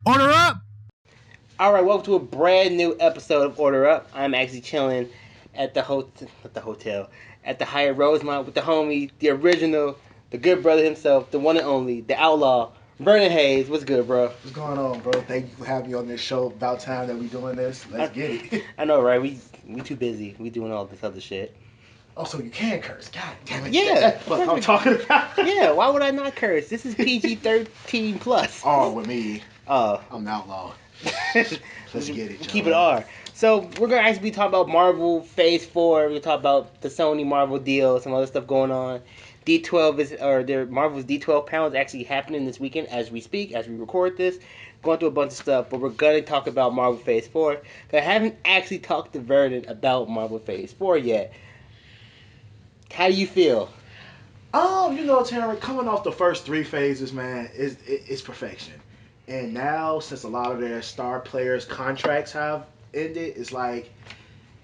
Order up! Alright, welcome to a brand new episode of Order Up. I'm actually chilling at the hotel, at the Hyatt Rosemont with the homie, the original, the good brother himself, the one and only, the outlaw, Vernon Hayes. What's good, bro? What's going on, bro? Thank you for having me on this show. About time that we doing this. Let's get it. I know, right? We too busy. We doing all this other shit. Oh, so you can curse. God damn it. Yeah. That's what I'm talking about. Yeah, why would I not curse? This is PG-13 plus. R with me. Oh. I'm an outlaw. Let's get it, Keep it R. So we're gonna actually be talking about Marvel Phase 4. We're gonna talk about the Sony Marvel deal, some other stuff going on. Their Marvel's D12 panel is actually happening this weekend as we speak, as we record this. Going through a bunch of stuff, but we're gonna talk about Marvel Phase 4. I haven't actually talked to Vernon about Marvel Phase 4 yet. How do you feel? Terry, coming off the first three phases, man, it's perfection. And now, since a lot of their star players' contracts have ended, it's like,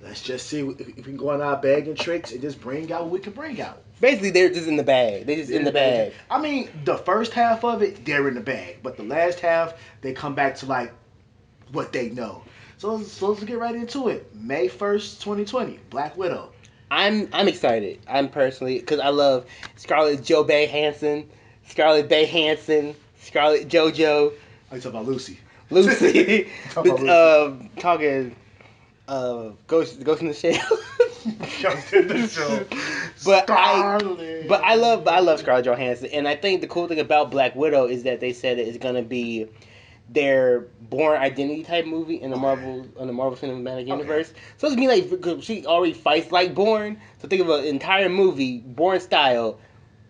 let's just see if we can go on our bag and tricks and just bring out what we can bring out. Basically, they're just in the bag. They're just in the bag. I mean, the first half of it, they're in the bag. But the last half, they come back to, like, what they know. So let's get right into it. May 1st, 2020, Black Widow. I'm excited. I'm personally, because I love Scarlett Johansson, Scarlett JoJo. I talk about Lucy. Lucy. Talk about Lucy. Talking Ghost in the Shell. Ghost in the Shell. But I love Scarlett Johansson, and I think the cool thing about Black Widow is that they said it's gonna be their Bourne Identity type movie in the Marvel Cinematic Universe. So it's mean like she already fights like Bourne. So think of an entire movie Bourne style,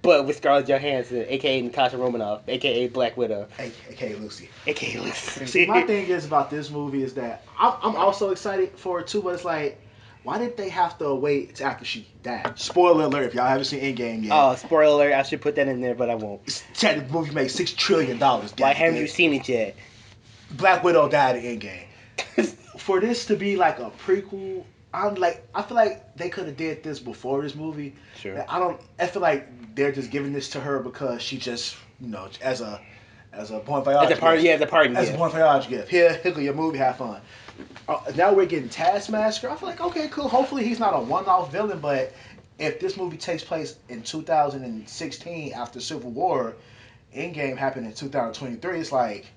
but with Scarlett Johansson, aka Natasha Romanoff, aka Black Widow, aka Lucy. aka Lucy. See, my thing is about this movie is that I'm also excited for it too, but it's like, why did they have to wait after she died? Spoiler alert! If y'all haven't seen Endgame yet. Oh, spoiler alert! I should put that in there, but I won't. The movie made $6 trillion. Why haven't you seen it yet? Black Widow died in Endgame. For this to be like a prequel, I feel like they could have did this before this movie. Sure. I feel like they're just giving this to her because she just, as a bon voyage. As a party, gift. yeah, as a party. As a bon voyage gift. Here go your movie, have fun. Now we're getting Taskmaster. I feel like, okay, cool. Hopefully he's not a one-off villain, but if this movie takes place in 2016 after Civil War, Endgame happened in 2023, it's like,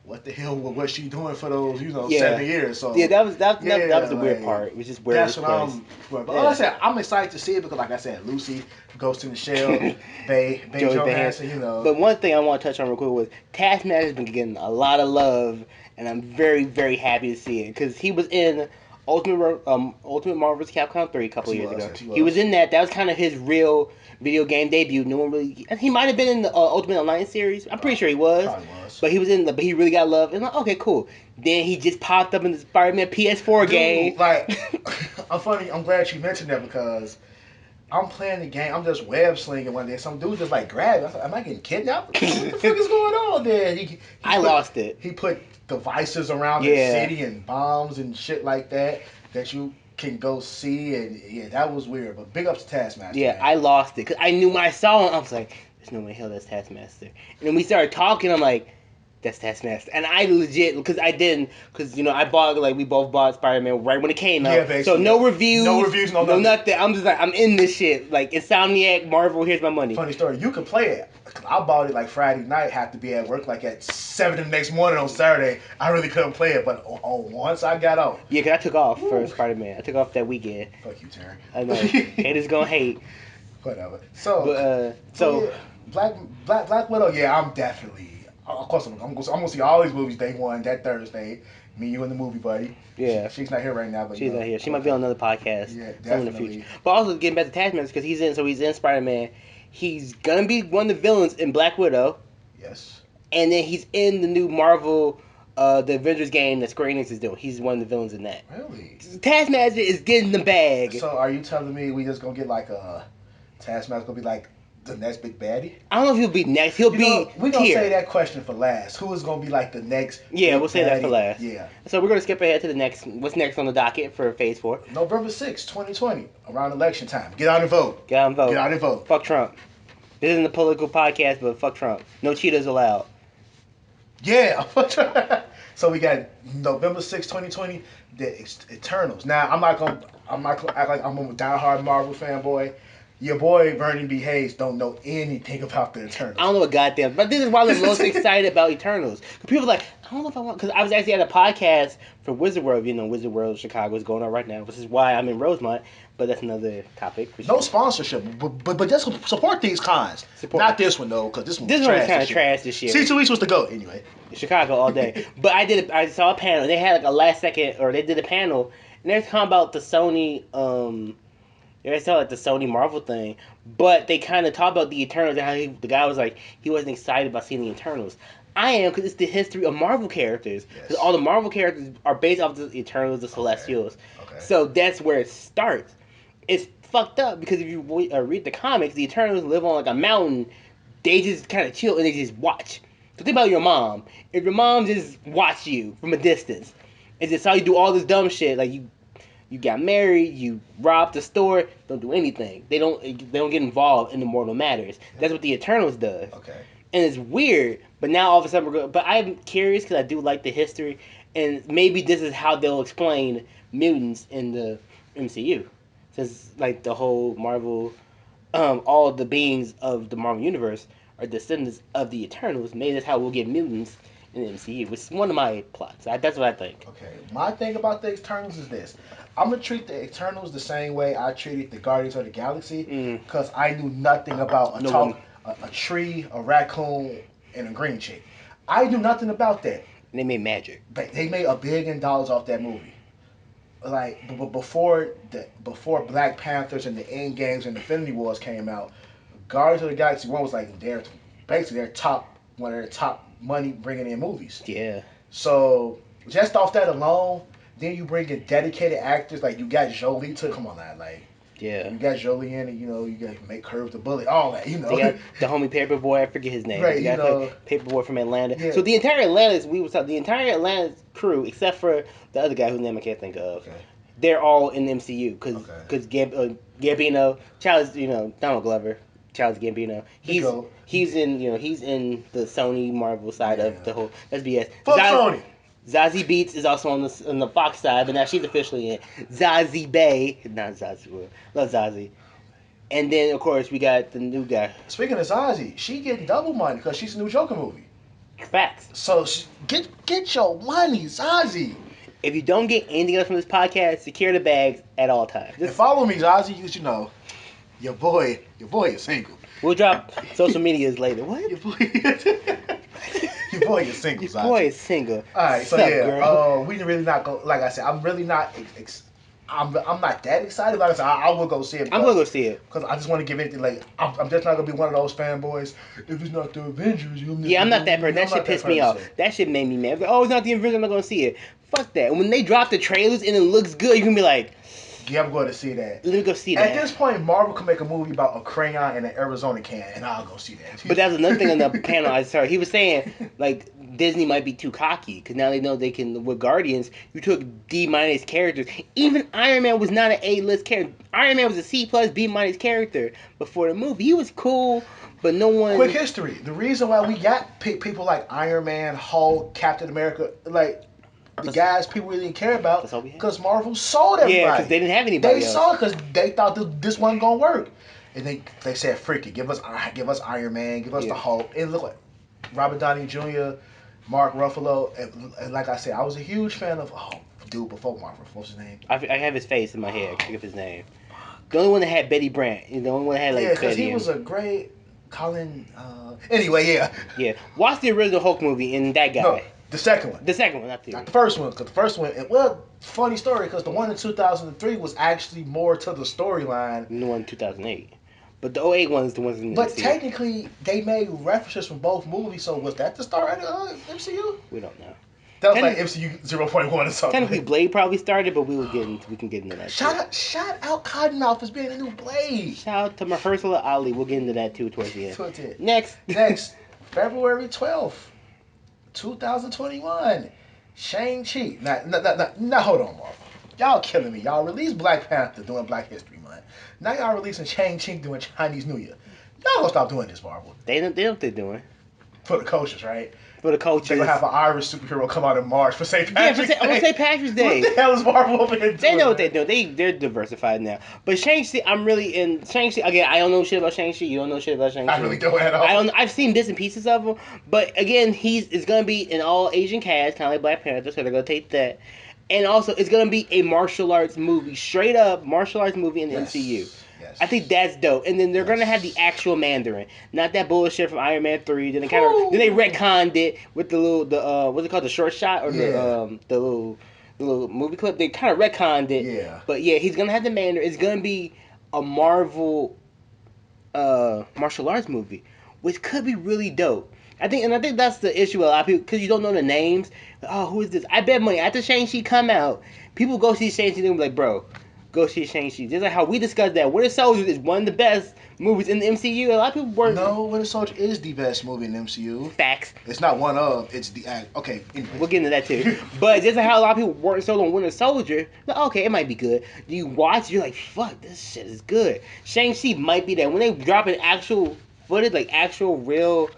what the hell was she doing for those 7 years? So that was the weird part. It was just weird. That's what like I said, I'm excited to see it because, like I said, Lucy, Ghost in the Shell, Joey Johansson, But one thing I want to touch on real quick was Taskmaster's been getting a lot of love, and I'm very, very happy to see it because he was in Ultimate Marvel's Capcom 3 a couple years ago. He was in that. That was kind of his real video game debut. No one really. He might have been in the Ultimate Alliance series. I'm pretty sure he was. But he was in but he really got love. And I'm like, okay, cool. Then he just popped up in the Spider-Man PS4 game. I'm glad you mentioned that because I'm playing the game. I'm just web slinging one day. Some dude just like grabbed me. I was like, am I getting kidnapped? What the fuck is going on there? I lost it. He put devices around the city and bombs and shit like that you can go see, and that was weird. But big ups to Taskmaster. Yeah, man. I lost it because I knew when I saw him, I was like, "There's no way hell that's Taskmaster." And then we started talking. I'm like, "That's Taskmaster," and I legit because I bought we both bought Spider-Man right when it came out. Yeah, so no reviews, no nothing. I'm just like I'm in this shit. Like Insomniac, Marvel, here's my money. Funny story. You could play it. I bought it like Friday night. Had to be at work like at 7 the next morning on Saturday. I really couldn't play it, but once I got out. Yeah, because I took off for Spider-Man. I took off that weekend. Fuck you, Terry. I know. Haters gonna hate. Whatever. So Black Widow. Yeah, I'm definitely. Of course, I'm gonna see all these movies day one that Thursday. Me, you, and the movie buddy. Yeah, she's not here right now, but she's not here. She might be on another podcast. Yeah, definitely. In the future. But also getting back to Taskmaster because he's in Spider-Man. He's gonna be one of the villains in Black Widow. Yes. And then he's in the new Marvel, the Avengers game that Square Enix is doing. He's one of the villains in that. Really? Taskmaster is getting the bag. So are you telling me we just gonna get like a Taskmaster gonna be like the next big baddie? I don't know if he'll be next. We're gonna say that question for last. Who is gonna be like the next? Yeah, we'll say that for last. Yeah. So we're gonna skip ahead to the next. What's next on the docket for Phase 4? November 6, 2020, around election time. Get out and vote. Get out and vote. Get out and vote. Fuck Trump. This isn't a political podcast, but fuck Trump. No cheetahs allowed. Yeah. So we got November 6, 2020, the Eternals. Now I'm not gonna act like I'm a diehard Marvel fanboy. Your boy Vernon B. Hayes don't know anything about the Eternals. I don't know what goddamn, but this is why I'm most excited about Eternals. People are like, I don't know if I want, because I was actually at a podcast for Wizard World. Wizard World Chicago is going on right now, which is why I'm in Rosemont. But that's another topic. For no sure. sponsorship, but just support these cons. Not this one though, because this one was kind of trash this year. C2E was to go anyway. Chicago all day. But I saw a panel. They had like a last second, or they did a panel, and they're talking about the Sony. They saw like the Sony Marvel thing, but they kind of talk about the Eternals and how the guy was like he wasn't excited about seeing the Eternals. I am, because it's the history of Marvel characters. Because all the Marvel characters are based off the Eternals, the Celestials. Okay. So that's where it starts. It's fucked up because if you read the comics, the Eternals live on like a mountain. They just kind of chill and they just watch. So think about your mom. If your mom just watch you from a distance, and just saw you do all this dumb shit, like you got married, you robbed the store, don't do anything. They don't get involved in the mortal matters. That's what the Eternals does. Okay. And it's weird, but now all of a sudden we're going. But I'm curious because I do like the history, and maybe this is how they'll explain mutants in the MCU, since like the whole Marvel, all the beings of the Marvel universe are descendants of the Eternals. Maybe that's how we'll get mutants in the MCU, which is one of my plots. That's what I think. Okay, my thing about the Eternals is this. I'm going to treat the Eternals the same way I treated the Guardians of the Galaxy, because I knew nothing about a tree, a raccoon, and a green chick. I knew nothing about that. They made magic. They made $1 billion off that movie. Like before Black Panthers and the Endgames and Infinity Wars came out, Guardians of the Galaxy 1 was like basically one of their top money bringing in movies. Yeah. So just off that alone, then you bring in dedicated actors like you got Jolie to come on now, like. Yeah. You got Jolie in it, you got make Curve the Bullet, all that, They got the homie Paperboy, I forget his name. Right, you got Paperboy from Atlanta. Yeah. So the entire Atlanta crew, except for the other guy whose name I can't think of, they're all in the MCU because Gambino, Donald Glover, Charles Gambino, he's in the Sony Marvel side of the whole. That's BS. Fuck Sony. Zazie Beetz is also on the Fox side, but now she's officially in. Zazie Bay, not Zazie, love Zazie. And then of course we got the new guy. Speaking of Zazie, she getting double money because she's a new Joker movie. Facts. So get your money, Zazie. If you don't get anything else from this podcast, secure the bags at all times. And follow me, Zazie, because your boy is single. We'll drop social medias later. What? Your boy is single. Your boy is single. All right, so yeah, we really not go. Like I said, I'm really not. I'm not that excited. Like I said, I will go see it. I'm gonna go see it because I just want to give it. Like I'm just not gonna be one of those fanboys. If it's not the Avengers, I'm not that person. That shit pissed me off. That shit made me mad. Like, oh, it's not the Avengers. I'm not gonna see it. Fuck that. When they drop the trailers and it looks good, you can be like. Yeah, I'm going to see that. Let me go see that. At this point, Marvel can make a movie about a crayon and an Arizona can, and I'll go see that. But that was another thing on the panel I saw. He was saying, like, Disney might be too cocky, because now they know they can, with Guardians, you took D- characters. Even Iron Man was not an A-list character. Iron Man was a C+, B- character before the movie. He was cool, but no one... Quick history. The reason why we got people like Iron Man, Hulk, Captain America, like... The guys people really didn't care about because Marvel sold everybody. Yeah, because they didn't have anybody else. They saw it because they thought this wasn't gonna work, and they said, "Freak it, give us Iron Man, give us the Hulk." And look like Robert Downey Jr., Mark Ruffalo, and like I said, I was a huge fan of dude before Marvel. What's his name? I have his face in my head. I can't think of his name. The only one that had Betty Brant. The only one that had like because he was a great Colin. Anyway, yeah. Yeah, watch the original Hulk movie and that guy. No. The second one. The second one, not the first one. Because the first one, funny story, because the one in 2003 was actually more to the storyline. than the one in 2008. But the 08 one is the ones in the But technically, they made references from both movies, so was that the start of the MCU? We don't know. That was like MCU 0.1 or something. Technically, Blade probably started, but we can get into that. Shout out Cottonmouth as being a new Blade. Shout out to Mahershala Ali. We'll get into that too towards the end. Next, February 12th. 2021, Shang-Chi. Now, hold on, Marvel. Y'all killing me. Y'all released Black Panther doing Black History Month. Now y'all releasing Shang-Chi doing Chinese New Year. Y'all gonna stop doing this, Marvel. They know what they're doing. For the coaches, right? For the coaches. They're going to have an Irish superhero come out in March for St. Patrick's Day. On St. Patrick's Day. What the hell is Marvel over here doing? They know what they do. They're diversified now. But Shang-Chi, I'm really in... Shang-Chi, again, I don't know shit about Shang-Chi. You don't know shit about Shang-Chi. I really don't at all. I've seen bits and pieces of him. But again, it's going to be an all-Asian cast, kind of like Black Panther, so they're going to take that. And also, it's going to be a martial arts movie. Straight up martial arts movie in the MCU. Yes. I think that's dope. And then they're gonna have the actual Mandarin, not that bullshit from Iron Man 3. Then they retconned it with the little what's it called, the short shot or the little movie clip. They kind of retconned it. Yeah. But yeah, he's gonna have the Mandarin. It's gonna be a Marvel martial arts movie, which could be really dope. I think that's the issue with a lot of people, because you don't know the names. Oh, who is this? I bet money after Shang-Chi come out, people go see Shang-Chi and they'll be like, bro, go see Shang-Chi. Just like how we discussed that Winter Soldier is one of the best movies in the MCU. A lot of people were... No, Winter Soldier is the best movie in the MCU. Facts. It's not one of, it's the... Okay, anyway. We'll get into that too. But just like how a lot of people weren't sold on Winter Soldier, like, okay, it might be good. You watch, you're like, fuck, this shit is good. Shang-Chi might be that. When they drop an actual footage, like actual real,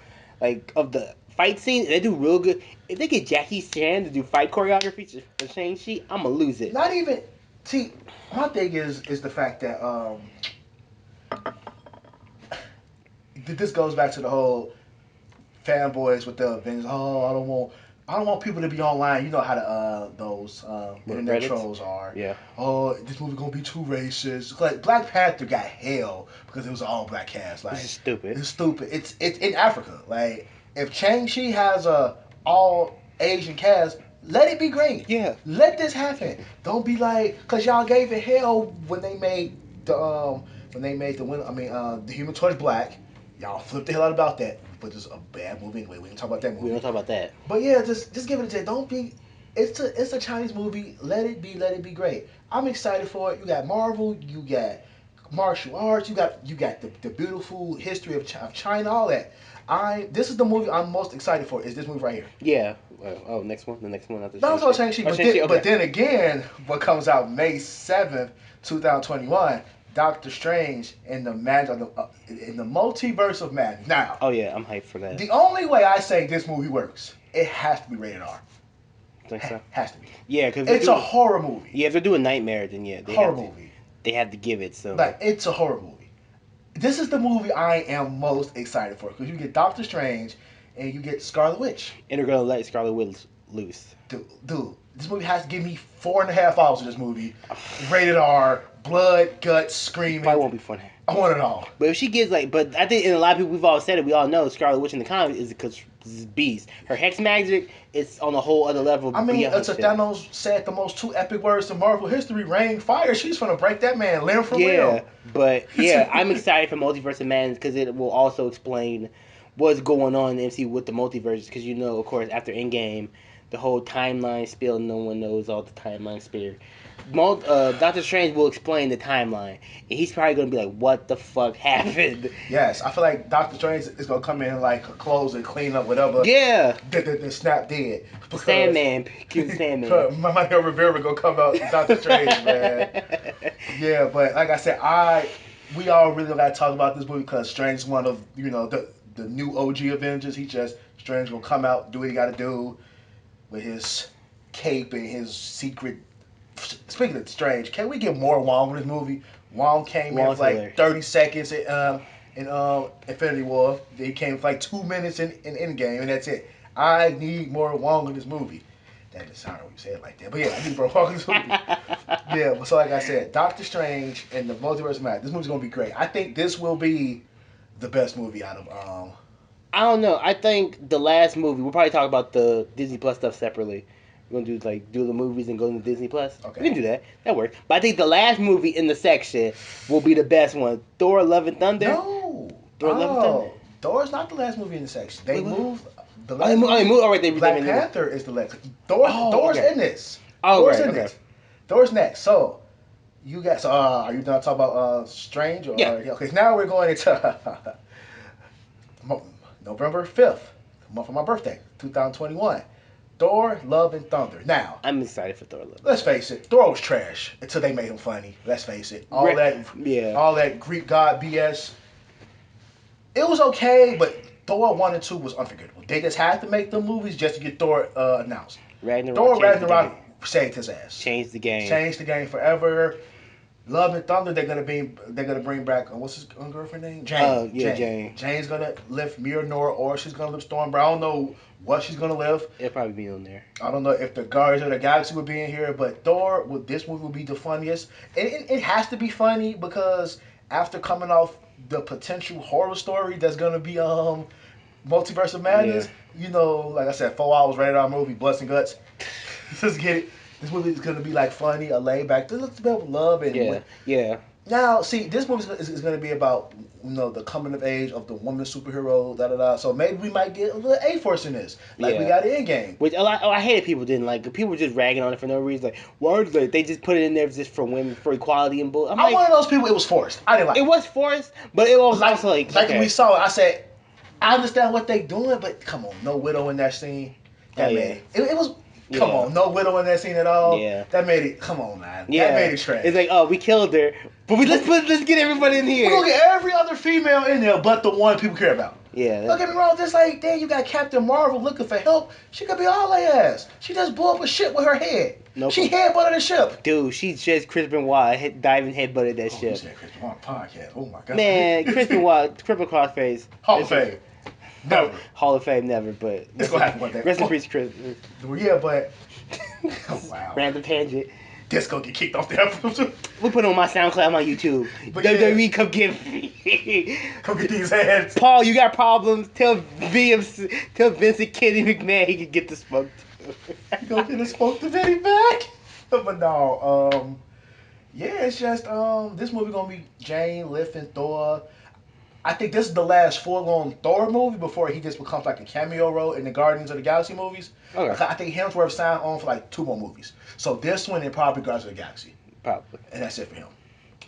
like, of the fight scene, they do real good. If they get Jackie Chan to do fight choreography for Shang-Chi, I'm gonna lose it. Not even... See, my thing is the fact that this goes back to the whole fanboys with the Avengers. Oh, I don't want people to be online. You know how those internet trolls are. Yeah. Oh, this movie gonna be too racist. Like Black Panther got hell because it was an all black cast. Like, this is stupid. It's stupid. It's in Africa. Like, if Shang-Chi has a all Asian cast, let it be great. Yeah. Let this happen. Don't be like, cause y'all gave it hell when they made the the Human Torch black. Y'all flipped the hell out about that. But it's a bad movie anyway. We can talk about that movie. We don't talk about that. But yeah, just give it a chance. Don't be. It's a Chinese movie. Let it be great. I'm excited for it. You got Marvel. You got martial arts. You got the beautiful history of China. All that. This is the movie I'm most excited for. Is this movie right here? Yeah. Next one. The next one after Shang-Chi. Shang-Chi. But then again, what comes out May 7th, 2021, Doctor Strange in the multiverse of madness. Now. Oh yeah, I'm hyped for that. The only way I say this movie works, it has to be rated R. Think so? Has to be. Yeah, because it's a horror movie. Yeah, if they're doing Nightmare, then yeah, they have to give it some. Like, it's a horror movie. This is the movie I am most excited for, because you get Doctor Strange and you get Scarlet Witch. And they're gonna let Scarlet Witch loose. Dude, this movie has to give me 4.5 hours of this movie. Rated R, blood, guts, screaming. Probably won't be funny. I want it all. But if she gets but I think, and a lot of people, we've all said it, we all know Scarlet Witch in the comics is because this is beast. Her hex magic is on a whole other level. I mean, it's a Thanos said the most two epic words in Marvel history: rain, fire. She's gonna break that man limb from limb. Yeah, but yeah, I'm excited for Multiverse of Madness because it will also explain what's going on in the MCU with the multiverses. Because of course, after Endgame, the whole timeline spill. No one knows all the timeline spill. Doctor Strange will explain the timeline, and he's probably gonna be like, "What the fuck happened?" Yes, I feel like Doctor Strange is gonna come in like close and clean up whatever. Yeah. The snap did. Sandman. My nigga Rivera gonna come out Doctor Strange, man. Yeah, but like I said, we all really gotta talk about this movie because Strange is one of the new OG Avengers. Strange gonna come out, do what he gotta do with his cape and his secret. Speaking of Strange, can we get more Wong with this movie? Wong came in for like 30 seconds in Infinity War. He came for like 2 minutes in Endgame, and that's it. I need more Wong in this movie. That didn't sound when you say it like that, but yeah, I need more Wong in this movie. Yeah, so like I said, Doctor Strange and the Multiverse of Madness. This movie's gonna be great. I think this will be the best movie out of. I don't know. I think the last movie. We'll probably talk about the Disney Plus stuff separately. We're gonna do the movies and go into Disney Plus. Okay. We can do that. That works. But I think the last movie in the section will be the best one. Thor: Love and Thunder. No. Thor: Love and Thunder. Thor's not the last movie in the section. They moved. The last movie. All right, they Black Panther is the last. Thor's in this. Oh, Thor's right. in this. Thor's next. So you guys. Are you done talking about Strange? Or, yeah. Okay. Now we're going into November 5th, the month of my birthday, 2021. Thor, Love, and Thunder. Now, I'm excited for Thor, Love. Let's face it, Thor was trash until they made him funny. Let's face it. All that Greek god BS. It was okay, but Thor 1 and 2 was unforgettable. They just had to make the movies just to get Thor announced. Ragnarok saved his ass. Changed the game. Changed the game forever. Love and Thunder, they're gonna bring back what's his girlfriend name? Jane. Jane. Jane's gonna lift Mjolnir, or she's gonna lift Stormbreaker. I don't know what she's gonna lift. It'll probably be on there. I don't know if the Guardians of the Galaxy would be in here, but Thor, this movie will be the funniest. It has to be funny because after coming off the potential horror story that's gonna be Multiverse of Madness, like I said, 4 hours rated R movie, Bloods and Guts. Let's get it. This movie is going to be like funny, a laid back. This looks about love and Now, see, this movie is going to be about the coming of age of the woman superhero. So maybe we might get a little A-Force in this, we got in Endgame. Which I hated people didn't like. People were just ragging on it for no reason. Like, why they just put it in there just for women, for equality and bull. I'm one of those people. It was forced. I didn't like it. It was forced, but it was also like when we saw it, I said, I understand what they doing, but come on, no widow in that scene. It was. Come on, no widow in that scene at all. Yeah, that made it. Come on, man. That made it trash. It's like, oh, we killed her, but let's get everybody in here. We're gonna get every other female in there, but the one people care about. Yeah. Don't get me wrong. Just like then you got Captain Marvel looking for help. She could be all her ass. She just blew up a ship with her head. Nope. She headbutted the ship. Dude, she's just Chris Benoit diving headbutted that ship. You said Chris Benoit podcast. Oh my god. Man, Chris Benoit, triple crossface. Hall of Fame. Never. Hall of Fame, never. But it's gonna happen one day. Rest in peace, Chris. Yeah, but. Oh, wow. Random tangent. This gonna get kicked off the episode. We'll put it on my SoundCloud, my YouTube. WWE, come get me. Come get these hands. Paul, you got problems? Tell Vince and Kenny McMahon he can get the smoke too. You gonna get the smoke to Vinny back? But no, it's just this movie gonna be Jane, Liv, and Thor. I think this is the last full-on Thor movie before he just becomes like a cameo role in the Guardians of the Galaxy movies. Okay. I think Hemsworth signed on for like 2 more movies. So this one and probably Guardians of the Galaxy. Probably. And that's it for him.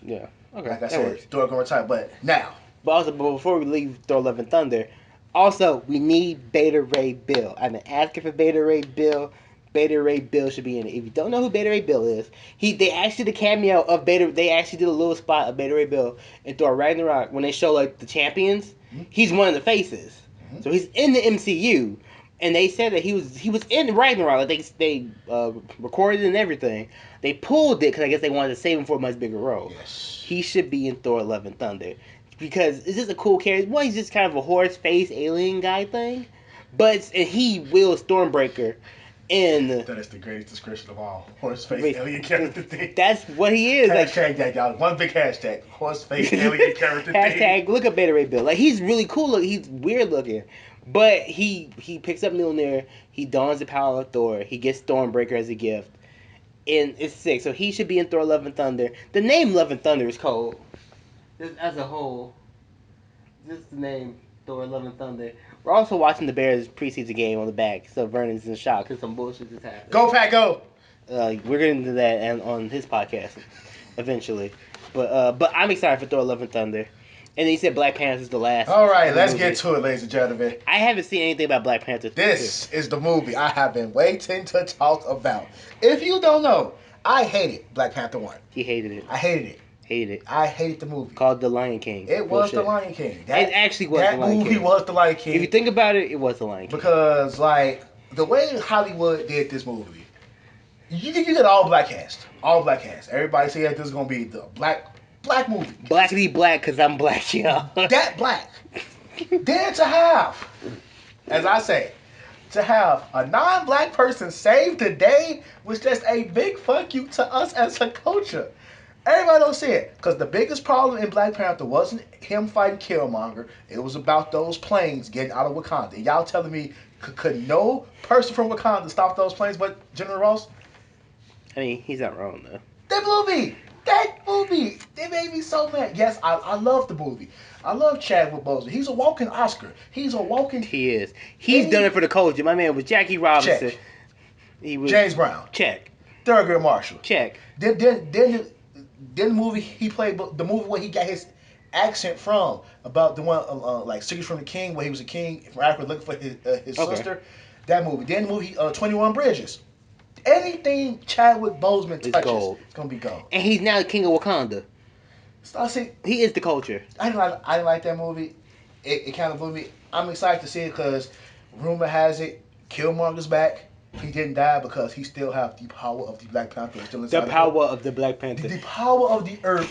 Yeah. Okay. Like I said, Thor gonna retire. But now. But before we leave Thor: Love and Thunder, also we need Beta Ray Bill. I've been asking for Beta Ray Bill. Beta Ray Bill should be in it. If you don't know who Beta Ray Bill is, they actually did a cameo of Beta. They actually did a little spot of Beta Ray Bill in Thor Ragnarok when they show like the champions. Mm-hmm. He's one of the faces, so he's in the MCU. And they said that he was in Ragnarok. Like they recorded it and everything. They pulled it because I guess they wanted to save him for a much bigger role. Yes. He should be in Thor: Love and Thunder because it's just a cool character. One, he's just kind of a horse face alien guy thing, and he will Stormbreaker. That is the greatest description of all. Horse face alien character thing. That's what he is. Hashtag that, y'all. One big hashtag. Horse face alien character thing. Hashtag look up Beta Ray Bill. Like he's really cool. He's weird looking. But he picks up Mjolnir, he dons the power of Thor, he gets Stormbreaker as a gift, and it's sick. So he should be in Thor: Love and Thunder. The name Love and Thunder is cold. Just as a whole, just the name Thor: Love and Thunder. We're also watching the Bears preseason game on the back, so Vernon's in shock because some bullshit just happened. Go Pack, go! We're getting to that and on his podcast eventually, but I'm excited for Thor: Love and Thunder. And then he said Black Panther is the last. All right, let's get to it, ladies and gentlemen. I haven't seen anything about Black Panther. This is the movie I have been waiting to talk about. If you don't know, I hated Black Panther 1. He hated it. I hated it. Hated it. I hated the movie. Called The Lion King. It was The Lion King. It actually was The Lion King. That movie was The Lion King. If you think about it, it was The Lion King. Because, like, the way Hollywood did this movie, you get all black cast. All black cast. Everybody said this is going to be the black movie. Blackity black because I'm black, y'all. That black. Then to have, as I say, to have a non-black person save the day was just a big fuck you to us as a culture. Everybody don't see it. Because the biggest problem in Black Panther wasn't him fighting Killmonger. It was about those planes getting out of Wakanda. And y'all telling me, could no person from Wakanda stop those planes but General Ross? I mean, he's not wrong, though. That movie, it made me so mad. Yes, I love the movie. I love Chadwick Boseman. He's a walking Oscar. He is. He's done it for the culture. My man was Jackie Robinson. Check. He was James Brown. Check. Thurgood Marshall. Check. Then the movie he played, the movie where he got his accent from, about the one like Secrets from the King, where he was a king from Africa looking for his sister. That movie. Then the movie 21 Bridges. Anything Chadwick Boseman touches, it's gonna be gold. And he's now the king of Wakanda. So he is the culture. I didn't like that movie. It kind of blew me. I'm excited to see it because Rumor has it, Killmonger's back. He didn't die because he still have the power of the Black Panther still inside. The power of the Black Panther. The power of the earth.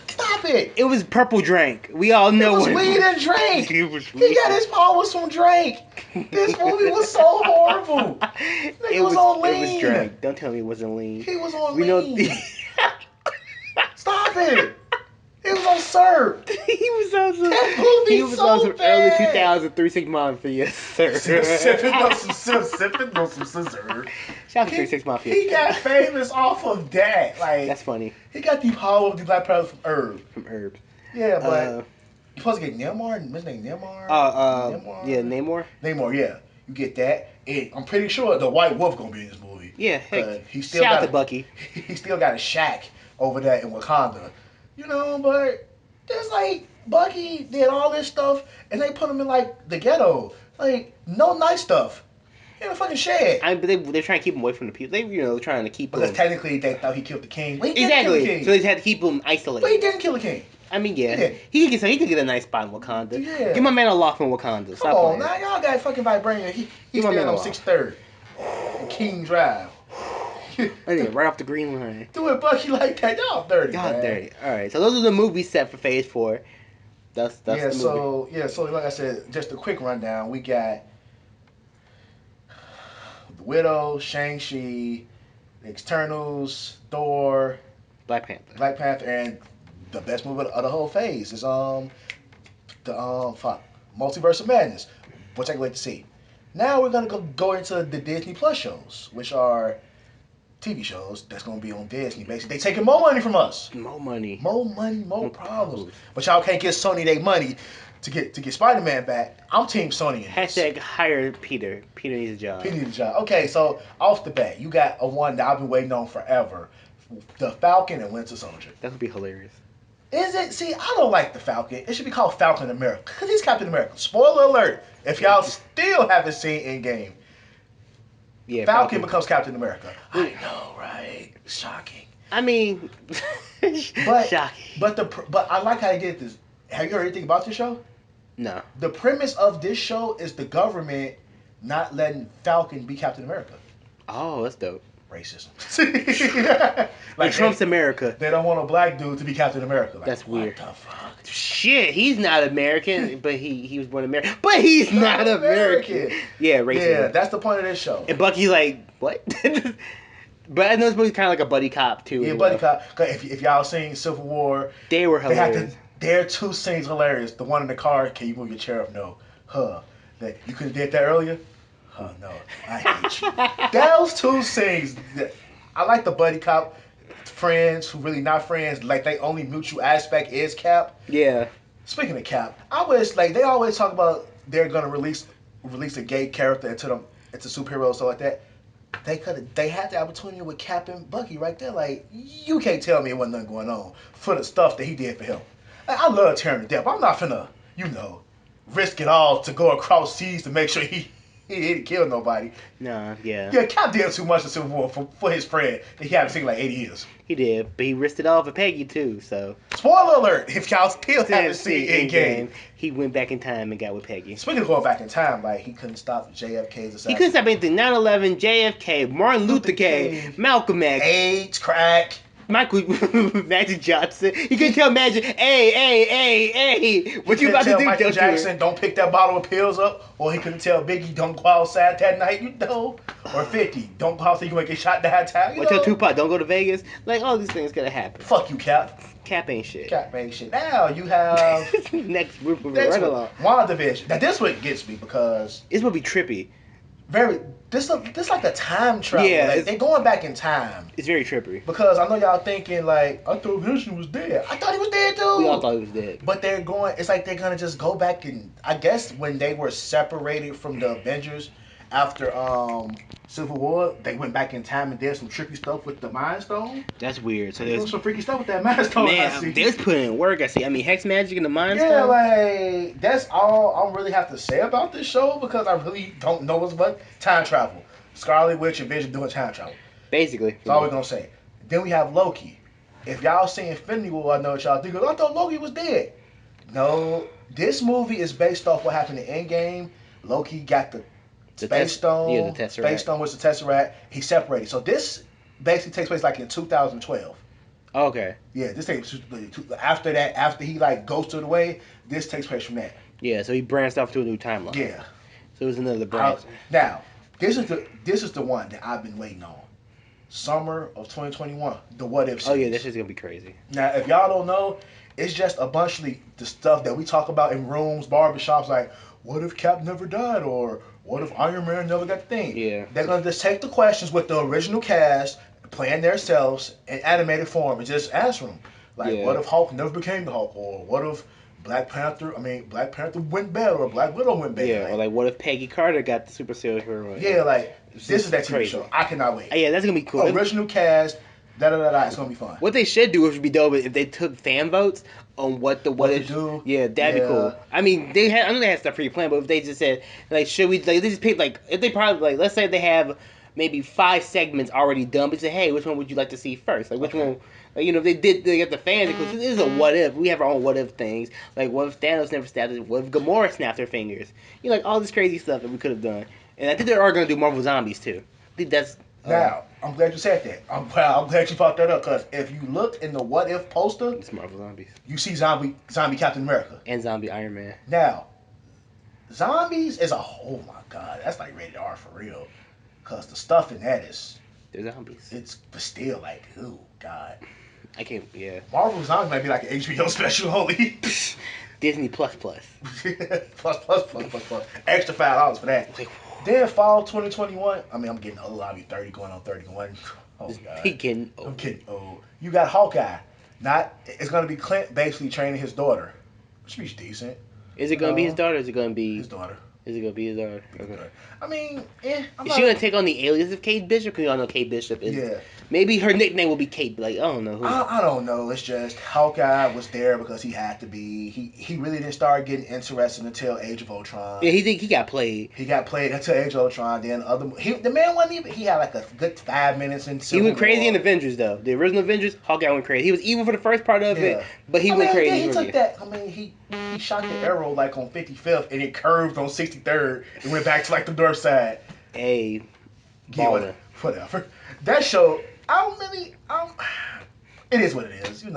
Stop it! It was purple drink. We all know it was what weed and drink. It was weed. He got his powers from drink. This movie was so horrible. It was on lean. It was drink. Don't tell me it wasn't lean. He was on lean. Stop it. He was on syrup. He was on some. He was on some early 2000 3 6 Mafia, sir. Sipping on some scissors. Shout out to 3 6 Mafia. He got famous off of that. Like that's funny. He got the power of the Black Panther from herb. From herb. Yeah, but you're supposed to get Namor. What's his name? Namor. Namor. Yeah, Namor. Namor. Yeah, you get that. And I'm pretty sure the White Wolf gonna be in this movie. Yeah, heck. He still shout got out to Bucky. He still got a shack over there in Wakanda. You know, but there's like Bucky did all this stuff, and they put him in like the ghetto, like no nice stuff, in a fucking shed. But they're trying to keep him away from the people. They're trying to keep him. Because technically they thought he killed the king. Well, he exactly. Didn't kill the king. So they had to keep him isolated. But he didn't kill the king. I mean, yeah. He could get a nice spot in Wakanda. Yeah. Give my man a loft in Wakanda. Come on, now y'all got fucking vibranium. He's standing on 6th King Drive. Right off the green line. Doing Bucky like that, y'all dirty. Y'all man. dirty. All right, so those are the movies set for Phase 4. That's the movie. So like I said, just a quick rundown. We got The Widow, Shang-Chi, Externals, Thor, Black Panther, and the best movie of the whole phase is Multiverse of Madness, which I can wait to see. Now we're gonna go into the Disney Plus shows, which are TV shows that's gonna be on Disney. Basically, they taking more money from us. More money, more problems. But y'all can't get Sony their money to get Spider-Man back. I'm Team Sony. Hashtag hire Peter. Peter needs a job. Okay, so off the bat, you got a one that I've been waiting on forever: the Falcon and Winter Soldier. That would be hilarious. Is it? See, I don't like the Falcon. It should be called Falcon America because he's Captain America. Spoiler alert! If y'all still haven't seen Endgame. Yeah, Falcon becomes Captain America. I know, right? Shocking. I mean, shocking. But I like how they did this. Have you heard anything about this show? No. The premise of this show is the government not letting Falcon be Captain America. Oh, that's dope. Racism. Like Trump's America. They don't want a black dude to be Captain America. Like, that's weird. What the fuck? Shit, he's not American, but he was born American. But he's not American. Yeah, racism. Yeah, that's the point of this show. And Bucky's like, what? But I know this movie's kind of like a buddy cop too. Yeah, buddy cop. If y'all seen Civil War, they were hilarious. Their two scenes hilarious. The one in the car, can you move your chair up? No. You could have did that earlier? No. I hate you. Those two scenes. I like the buddy cop friends who really not friends. Like, they only mutual aspect is Cap. Yeah. Speaking of Cap, they always talk about they're gonna release a gay character into superheroes, stuff like that. They had the opportunity with Cap and Bucky right there. Like, you can't tell me it wasn't nothing going on for the stuff that he did for him. I love Terrence to death, but I'm not finna, risk it all to go across seas to make sure he didn't kill nobody. Nah, yeah. Yeah, Cap did too much in Civil War for his friend that he haven't seen in like 80 years. He did, but he risked it all for Peggy too, so. Spoiler alert, if y'all still haven't seen Endgame. He went back in time and got with Peggy. Speaking of going back in time, like, he couldn't stop JFK's assassination. He couldn't stop anything. 9/11, JFK, Martin Luther King, Malcolm X. AIDS, crack. Magic Johnson. He couldn't tell Magic, hey, what you about to do? Michael Jackson, don't pick that bottle of pills up. Or he couldn't tell Biggie, don't go outside that night, Or 50, don't go outside, you might get shot downtown, Or tell Tupac, don't go to Vegas. Like, all these things could have happened. Fuck you, Cap. Cap ain't shit. Now you have... Next group of right along. WandaVision. Now this one gets me because... It's gonna be trippy. This like a time travel. Yeah, like, they're going back in time. It's very trippy. Because I know y'all thinking like, I thought Vision was dead. I thought he was dead too. We all thought he was dead. But it's like they're gonna just go back and I guess when they were separated from the Avengers after Civil War, they went back in time and did some tricky stuff with the Mind Stone. That's weird. So there's some freaky stuff with that Mind Stone. Man, they was putting in work. I see. I mean, Hex Magic and the Mind Stone. Yeah, like that's all I really have to say about this show because I really don't know what's but time travel. Scarlet Witch and Vision doing time travel. Basically. That's all we're gonna say. Then we have Loki. If y'all seen Infinity War, I know what y'all think. I thought Loki was dead. No, this movie is based off what happened in Endgame. Loki got the Space Stone. Yeah, the Tesseract. Space Stone was the Tesseract. He separated. So this basically takes place like in 2012. Okay. Yeah, this takes after that. After he like ghosted away, this takes place from that. Yeah, so he branched off to a new timeline. Yeah. So it was another branch. Now, this is the one that I've been waiting on. Summer of 2021, the What If series. Oh yeah, this is gonna be crazy. Now, if y'all don't know, it's just a bunch of the stuff that we talk about in rooms, barbershops, like what if Cap never died, or what if Iron Man never got the thing. Yeah. They're gonna just take the questions with the original cast, playing themselves in animated form, and just answer them. Like, what if Hulk never became the Hulk, or what if Black Panther went bad, or Black Widow went bad. Yeah, or like what if Peggy Carter got the super hero? Yeah, like this is that TV show. I cannot wait. Yeah, that's gonna be cool. Original cast, It's gonna be fun. What they should do, which would be dope, if they took fan votes on what if do. Yeah, that'd be cool. I mean, I know they had stuff pre-planned, but if they just said like, should we like they just pick like if they probably like let's say they have maybe 5 segments already done, but say, hey, which one would you like to see first? Like which one? Like, if they get the fans, because this is a what if. We have our own what if things. Like, what if Thanos never stabbed us? What if Gamora snapped her fingers? Like all this crazy stuff that we could have done. And I think they are going to do Marvel Zombies too. I think that's. Now, I'm glad you said that. I'm glad you brought that up, because if you look in the what if poster, it's Marvel Zombies. You see zombie Captain America and zombie Iron Man. Now, Zombies is oh my god, that's like rated R for real, because the stuff in that is they're zombies. It's still like, oh god. I can't. Yeah. Marvel Zombies might be like an HBO special only. Disney plus. plus. Extra $5 for that. Then fall 2021. I mean, I'm getting old. I'll be 30 going on 31. Oh god. I'm getting old. You got Hawkeye. It's gonna be Clint basically training his daughter, which is decent. Is it gonna be his daughter? Or is it gonna be his daughter? Is it gonna be his daughter? Okay. I mean, is she gonna take on the alias of Kate Bishop? Because y'all know Kate Bishop is. Yeah. Maybe her nickname will be Kate. Like, I don't know who. I don't know. It's just Hawkeye was there because he had to be. He really didn't start getting interested until Age of Ultron. Yeah, he got played. He got played until Age of Ultron. Then the man wasn't even. He had like a good 5 minutes in Civil He went crazy War. in Avengers though. The original Avengers, Hawkeye went crazy. He was evil for the first part of it, but he went crazy. Yeah, he took that. I mean, he shot the arrow like on 55th and it curved on 63rd and went back to like the north side. Hey, whatever. That show. It is what it is, I'm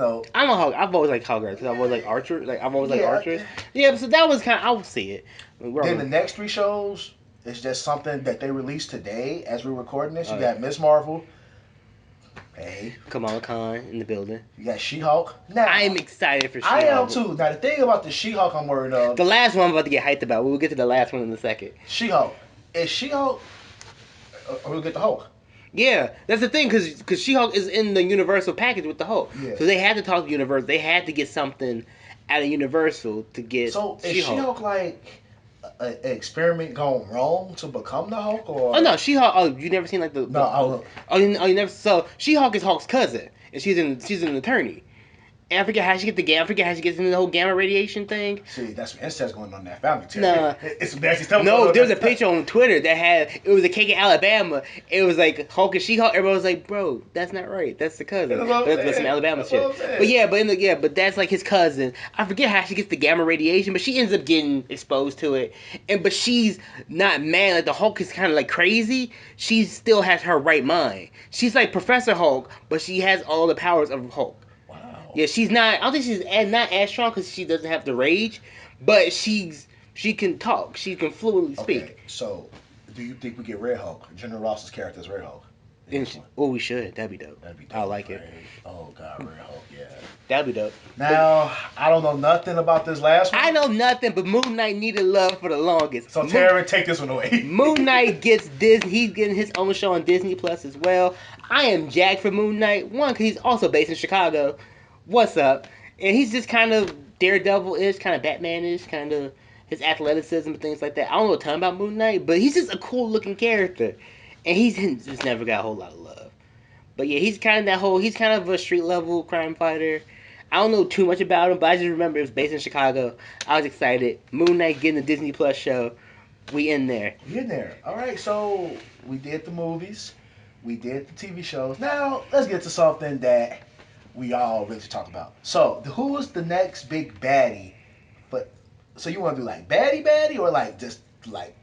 a Hawk. I've always liked Hawkeye because I've always like Archer. Like I've always liked Archer. Yeah, so that was kind of. I would see it. Then the next 3 shows is just something that they released today as we're recording this. You got Miss Marvel. Hey, Kamala Khan in the building. You got She-Hulk. Now I'm excited for She-Hulk. I am too. Now the thing about the She-Hulk I'm worried of. The last one I'm about to get hyped about. We'll get to the last one in a second. She-Hulk. Is She-Hulk? Or we'll get the Hulk. Yeah, that's the thing, because She-Hulk is in the Universal package with the Hulk. Yeah. So they had to talk to Universal. They had to get something out of Universal to get So is She-Hulk. She-Hulk like an experiment gone wrong to become the Hulk? Or? Oh, no, She-Hulk, you never seen like the... No, I don't. Oh, you never... So, She-Hulk is Hulk's cousin, and she's an attorney. And I forget how she gets into the whole gamma radiation thing. See, that's some incest going on in that family too. Nah. It's some nasty stuff. No, there was a picture on Twitter that it was a cake in Alabama. It was like Hulk and She-Hulk. Everybody was like, bro, that's not right. That's the cousin. That's some Alabama shit. But that's like his cousin. I forget how she gets the gamma radiation, but she ends up getting exposed to it. But she's not mad. Like the Hulk is kind of like crazy. She still has her right mind. She's like Professor Hulk, but she has all the powers of Hulk. Yeah, she's not. I don't think she's not as strong because she doesn't have the rage, but she can talk. She can fluently speak. Okay, so do you think we get Red Hulk? General Ross's character is Red Hulk. We should. That'd be dope. I like it. Oh God, Red Hulk, yeah. That'd be dope. Now I don't know nothing about this last one. I know nothing, but Moon Knight needed love for the longest. So Tara, take this one away. Moon Knight gets Disney. He's getting his own show on Disney Plus as well. I am jacked for Moon Knight. One, because he's also based in Chicago. What's up? And he's just kind of Daredevil-ish, kind of Batman-ish, kind of his athleticism and things like that. I don't know a ton about Moon Knight, but he's just a cool-looking character. And he's just never got a whole lot of love. But yeah, he's kind of a street-level crime fighter. I don't know too much about him, but I just remember it was based in Chicago. I was excited. Moon Knight getting the Disney Plus show. We in there. All right, so we did the movies. We did the TV shows. Now, let's get to something that we all really talk about. So, who is the next big baddie? So you want to do like baddie or like just like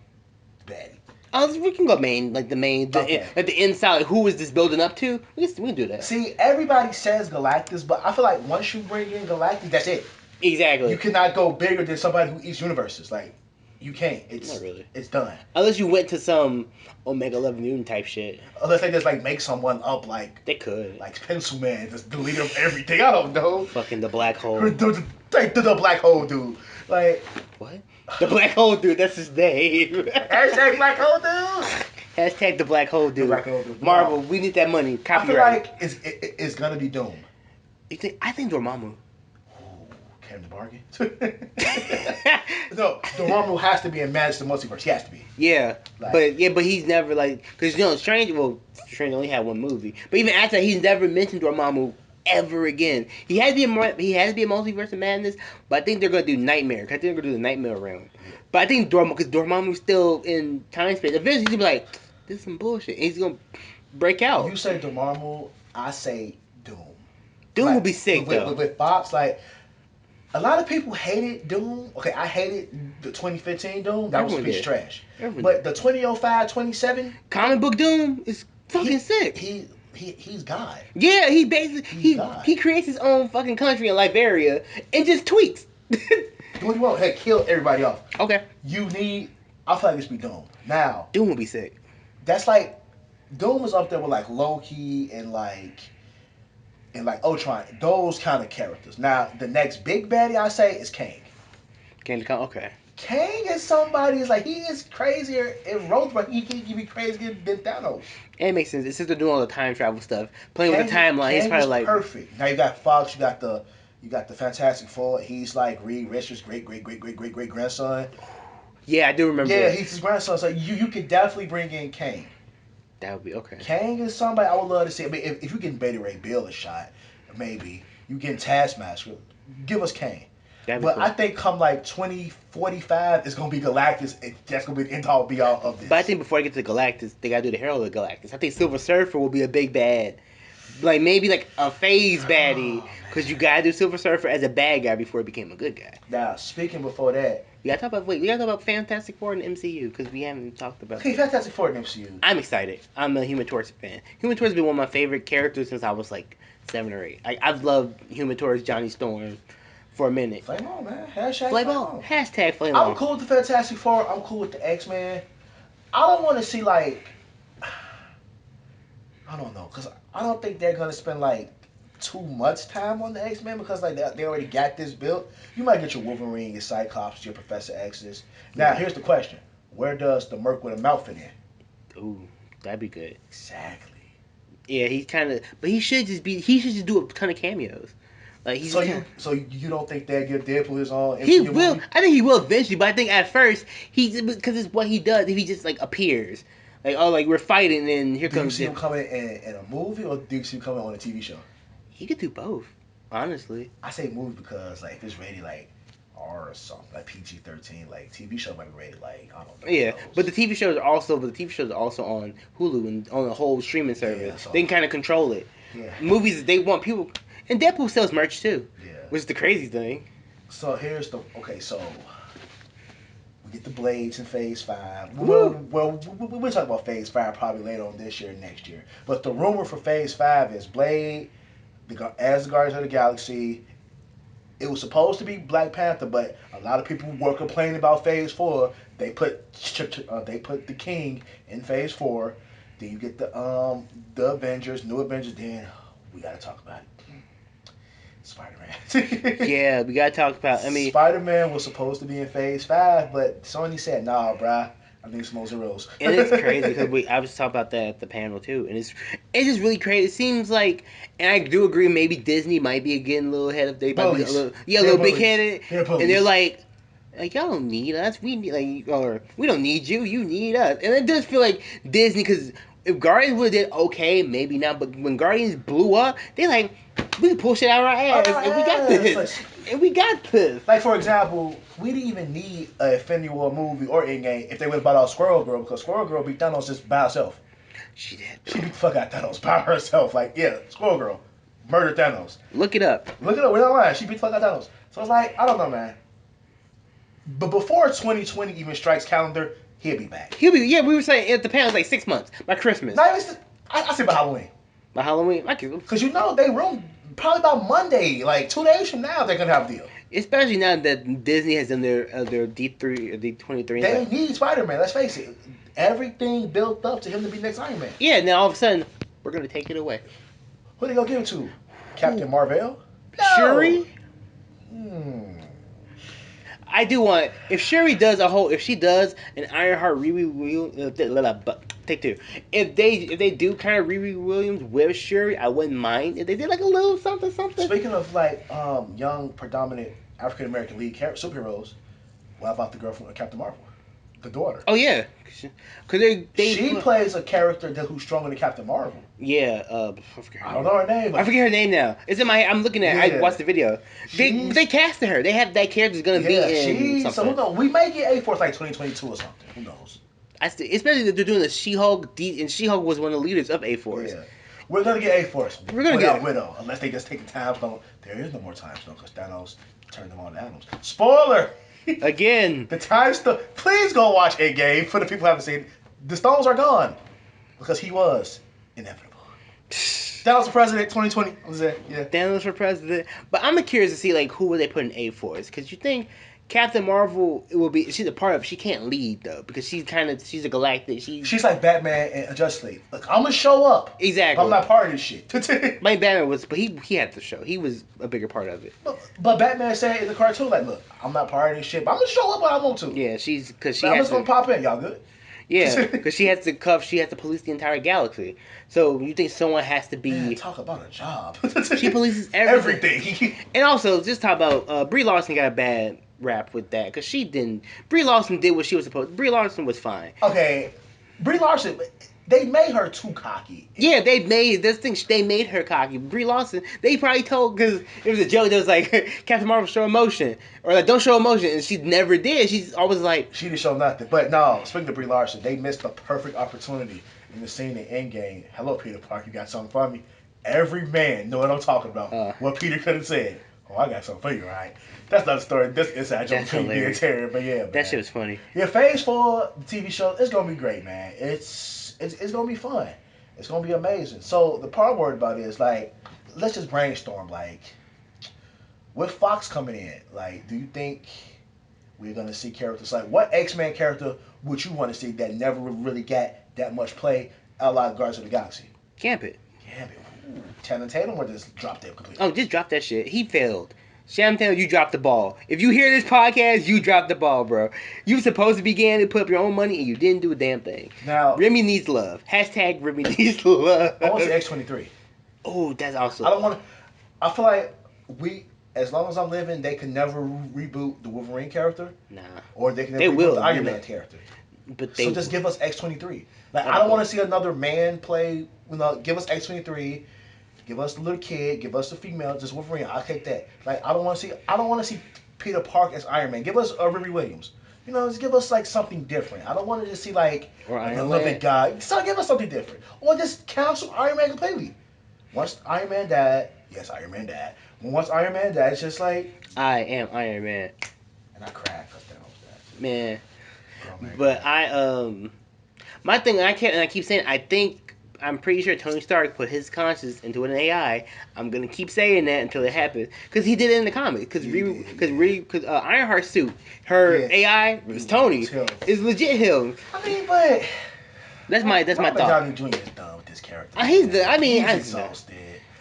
baddie? We can go main, like the main, Okay. like the inside. Like, who is this building up to? We can do that. See, everybody says Galactus, but I feel like once you bring in Galactus, that's it. Exactly. You cannot go bigger than somebody who eats universes. Like, you can't. It's not really. It's done. Unless you went to some Omega 11 mutant type shit. Unless they just like make someone up like they could, like Pencil Man, just delete everything. I don't know. Fucking the black hole. the black hole dude. Like what? The black hole dude. That's his name. Hashtag black hole dude. Hashtag the black hole dude. The black hole dude. Marvel, we need that money. Copyright. I feel like it's gonna be Doom. You think? I think Dormammu. Came to bargain. No, Dormammu has to be in Madness the Multiverse. He has to be. Yeah, like, but he's never like because Strange. Well, Strange only had one movie, but even after that, he's never mentioned Dormammu ever again. He has to be a multiverse of madness, but I think they're gonna do Nightmare. Cause I think they're gonna do the Nightmare realm. But I think because Dormammu's still in time space. Eventually, he's gonna be like, "This is some bullshit." And he's gonna break out. You say Dormammu, I say Doom. Doom like, will be sick though. With Fox, like. A lot of people hated Doom. Okay, I hated the 2015 Doom. That was a piece of trash. But the 2005, 27 comic book Doom is fucking sick. He's God. Yeah, he basically he creates his own fucking country in Liberia and just tweets. What do you want? Hey, kill everybody off. Okay. You need. I feel like this be Doom. Now. Doom will be sick. That's like Doom is up there with like Loki and like Ultron, those kind of characters. Now, the next big baddie I say is Kang. Okay. Kang is somebody is like he is crazier in Rose, but he can be crazier than Thanos. It makes sense. It's since they're doing all the time travel stuff, playing with the timeline. He's probably like perfect. Now you got Fox, you got the Fantastic Four. He's like Reed Richards' great grandson. Yeah, I do remember. Yeah, he's his grandson. So you could definitely bring in Kang. That would be okay. Kang is somebody I would love to see. I mean, if you get Betty Ray Bill a shot, maybe you get Taskmaster. Give us Kang. But cool. I think come like 2045, it's gonna be Galactus. That's gonna be the end all be all of this. But I think before they get to Galactus, they gotta do the Herald of Galactus. I think Silver Surfer will be a big bad, like maybe like a phase baddie, because you gotta do Silver Surfer as a bad guy before he became a good guy. Now, speaking before that. We gotta talk about Fantastic Four in the MCU because we haven't talked about. Okay, Fantastic Four in the MCU. I'm excited. I'm a Human Torch fan. Human Torch has been one of my favorite characters since I was like 7 or 8. I've loved Human Torch, Johnny Storm, for a minute. Flame on, man. Hashtag flame on. Hashtag flame on. I'm cool with the Fantastic Four. I'm cool with the X-Men. I don't want to see like. I don't know, cause I don't think they're gonna spend like too much time on the X-Men because like they already got this built. You might get your Wolverine, your Cyclops, your Professor X's. Now here's the question: where does the Merc with a mouth fit in? Ooh, that'd be good. Exactly. Yeah, he's kind of, but he should just do a ton of cameos. Like he's so you don't think they'll give Deadpool his own? He will. Movie? I think he will eventually, but I think at first because it's what he does. If he just like appears, like we're fighting and here comes. Do you see him coming in a movie or do you see him coming on a TV show? He could do both, honestly. I say movie because like if it's rated like R or something like PG-13, like TV show might be rated like I don't know. Yeah, but the TV shows are also on Hulu and on a whole streaming service. Yeah, they can kind of control it. Yeah. Movies they want people, and Deadpool sells merch too. Yeah. Which is the crazy thing. So here's so we get the Blades in Phase 5. We'll talk about Phase 5 probably later on this year and next year. But the rumor for Phase 5 is Blade. As the Guardians of the Galaxy, it was supposed to be Black Panther, but a lot of people were complaining about Phase 4. They put the King in Phase 4. Then you get the Avengers, New Avengers. Then we gotta talk about it. Spider-Man. Yeah, we gotta talk about. I mean, Spider-Man was supposed to be in Phase 5, but Sony said, "Nah, bruh. I think it's more zeros." And it's crazy because I was talking about that at the panel too, and it's just really crazy. It seems like, and I do agree, maybe Disney might be getting a little ahead of they, a little big headed, and they're like y'all don't need us, we need or we don't need you, you need us, and it does feel like Disney because if Guardians would have did okay, maybe not, but when Guardians blew up, they like we can pull shit out of our ass, and we got this. And we got this. Like, for example, we didn't even need a Infinity War movie or Endgame if they would have bought out Squirrel Girl, because Squirrel Girl beat Thanos just by herself. She did. She beat the fuck out Thanos by herself. Like, yeah, Squirrel Girl murdered Thanos. Look it up. We're not lying. She beat the fuck out Thanos. So it's like, I don't know, man. But before 2020 even strikes calendar, He'll be back. He'll be. Yeah, we were saying it depends. Like 6 months by Christmas. Not even. I say by Halloween. By Halloween, I can. Because they room probably about Monday, like 2 days from now, they're gonna have a deal. Especially now that Disney has done their D3 or D23. They need Spider-Man. Let's face it. Everything built up to him to be next Iron Man. Yeah. Now all of a sudden, we're gonna take it away. Who they gonna give it to? Captain Marvel? No. Shuri? I do want if Shuri does if she does an Ironheart take two. If they do kind of Riri Williams with Shuri, I wouldn't mind if they did like a little something. Speaking of like young predominant African American lead superheroes, what about the girl from Captain Marvel, the daughter? Oh yeah, because she plays a character who's stronger than Captain Marvel. Yeah, I don't know her name. I forget her name now. It's in my. I'm looking at. Yeah. I watched the video. They casted her. They have that character's gonna be in something. So who knows? We may get A-Force like 2022 or something. Who knows? Especially that they're doing the She-Hulk. And She-Hulk was one of the leaders of A-Force. Yeah. We're gonna get A-Force. We're gonna get Widow, unless they just take the time. There is no more time stone because Thanos turned them on to atoms. Spoiler. Again. The time stone. Please go watch Endgame for the people who haven't seen it. The stones are gone because he was inevitable. Thanos for president 2020. Was it? Yeah. Thanos for president. But I'm curious to see like who would they put in A-Force because you think Captain Marvel will be. She's a part of. She can't lead though because she's a galactic. She's like Batman and Justice League. Look, I'm gonna show up. Exactly. I'm not part of this shit. My Batman was, but he had the show. He was a bigger part of it. But Batman said in the cartoon, like, look, I'm not part of this shit, but I'm gonna show up when I want to. Yeah, because I'm just gonna pop in. Y'all good? Yeah, because she has to police the entire galaxy. So you think someone has to be... Man, talk about a job. She polices everything. And also, just talk about... Brie Larson got a bad rap with that. Because she didn't... Brie Larson did what she was supposed to. Brie Larson was fine. Okay. Brie Larson... They made her too cocky. Yeah, they made her cocky. Brie Larson, they probably told, because it was a joke that was like, Captain Marvel show emotion. Or like, don't show emotion. And she never did. She's always like... She didn't show nothing. But no, speaking of Brie Larson, they missed the perfect opportunity in the scene in Endgame. Hello, Peter Parker, you got something for me? Every man know what I'm talking about. What Peter could have said. Oh, I got something for you, right? That's not a story. This inside joke between me and Terry. But yeah, man. That shit was funny. Yeah, Phase 4, the TV show, it's going to be great, man. It's going to be fun. It's going to be amazing. So the part I'm worried about is, like, let's just brainstorm, like, with Fox coming in, like, do you think we're going to see characters, like, what X-Men character would you want to see that never really got that much play outside Guardians of the Galaxy? Gambit. Ooh, Channing Tatum or just dropped it completely? Oh, just drop that shit. He failed. Shannon Taylor, you dropped the ball. If you hear this podcast, you dropped the ball, bro. You were supposed to begin to put up your own money, and you didn't do a damn thing. Now, Remy needs love. Hashtag Remy needs love. I want to say X-23. Oh, that's also... I don't want to... I feel like as long as I'm living, they can never reboot the Wolverine character. Nah. Or they can never reboot the Iron Man character. But so just give us X-23. Like, I don't want to see another man play... give us X-23... Give us the little kid, give us the female, just Wolverine. I'll take that. Like, I don't want to see Peter Parker as Iron Man. Give us Riri Williams. Just give us like something different. I don't want to just see like a living guy. So give us something different. Or just cancel Iron Man completely. Once Iron Man died, yes, Iron Man died. Once Iron Man died, it's just like I am Iron Man. And I cried because that was that. Man. But my thing I keep saying I'm pretty sure Tony Stark put his conscience into an AI. I'm gonna keep saying that until it happens, because he did it in the comics. Because Ironheart's suit, her AI was Tony. It's legit him. I mean, but that's my thought. Downey Jr. is done with this character. He's exhausted.